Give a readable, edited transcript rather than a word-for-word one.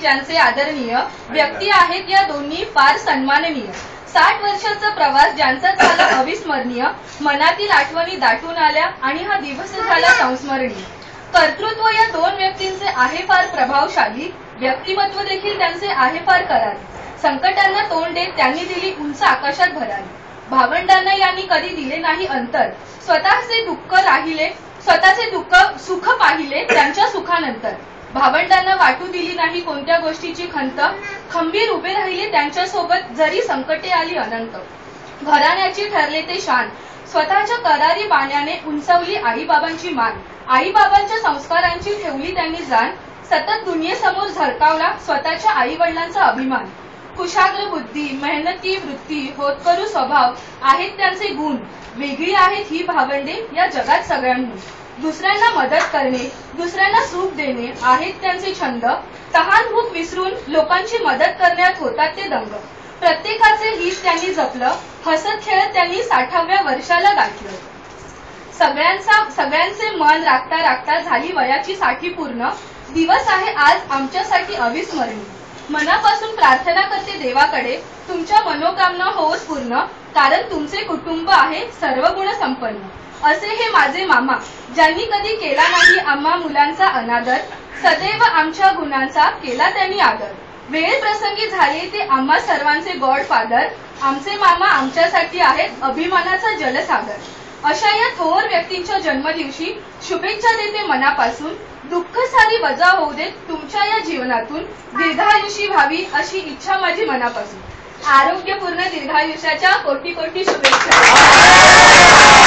ज्यांचे आदरणीय व्यक्ती आहेत या दोन्ही फार सन्माननीय। 60 वर्षाचा प्रवास ज्यांचा झाला अविस्मरणीय, मनातील आठवणी दाटून आल्या आणि हा दिवस झाला संस्मरणीय। कर्तृत्व या दोन व्यक्तींचे आहे फार प्रभावशाली, व्यक्तिमत्व देखील त्यांचे आहे फार करारी। संकटांना तोंड देत त्यांनी दिली उंच आकाशात भरारी। भावंडांना यांनी कधी दिले नाही अंतर, स्वतःचे दुःख सुख पाहिले त्यांच्या सुखानंतर। भावंडांना वाटू दिली नाही कोणत्या गोष्टीची खंत, खंबीर उभे राहिले त्यांच्या सोबत जरी संकटे आली अनंत। घराण्याची ठरले ते शान, स्वतःच्या करारी बाण्याने उंचावली आईबाबांची मान। आईबाबांच्या संस्कारांची ठेवली त्यांनी जाण, सतत दुनियेसमोर झळकावला स्वतःच्या आई वडिलांचा अभिमान। कुशाग्र बुद्धी, मेहनती वृत्ती, होतकरू स्वभाव आहेत त्यांचे गुण। वेगळी आहेत ही भावंडे या जगात सगळ्यांहून। दुसऱ्यांना मदत करणे, दुसऱ्यांना सुख देणे आहेत त्यांचे छंद। तहान भूक विसरून लोकांची मदत करण्यात होतात ते दंग। प्रत्येकाचे हित त्यांनी जपलं, हसत खेळत त्यांनी 60व्या वर्षाला गाठलं। सगळ्यांचे मन राखता राखता झाली वयाची 60 पूर्ण, दिवस आहे आज आमच्यासाठी अविस्मरणीय। मनापासून प्रार्थना करते देवाकडे, तुमच्या मनोकामना होत पूर्ण, कारण तुमचे कुटुंब आहे सर्व गुण संपन्न। असे हे माझे मामा, ज्यांनी कधी केला नाही आम्हा मुलांचा अनादर, सदैव आमच्या गुणांचा केला त्यांनी आदर। वेळ प्रसंगी झाले ते आम्हा सर्वांचे गॉडफादर, आमचे मामा आमच्यासाठी आहेत अभिमानाचा जलसागर। अशा या थोर व्यक्तींच्या जन्मदिवशी शुभेच्छा देते मनापासून, दुःख सारी वजा होऊ देत तुमच्या या जीवनातून, दीर्घायुषी व्हावी अशी इच्छा माझी मनापासून। आरोग्यपूर्ण दीर्घायुष्याच्या कोटी कोटी शुभेच्छा।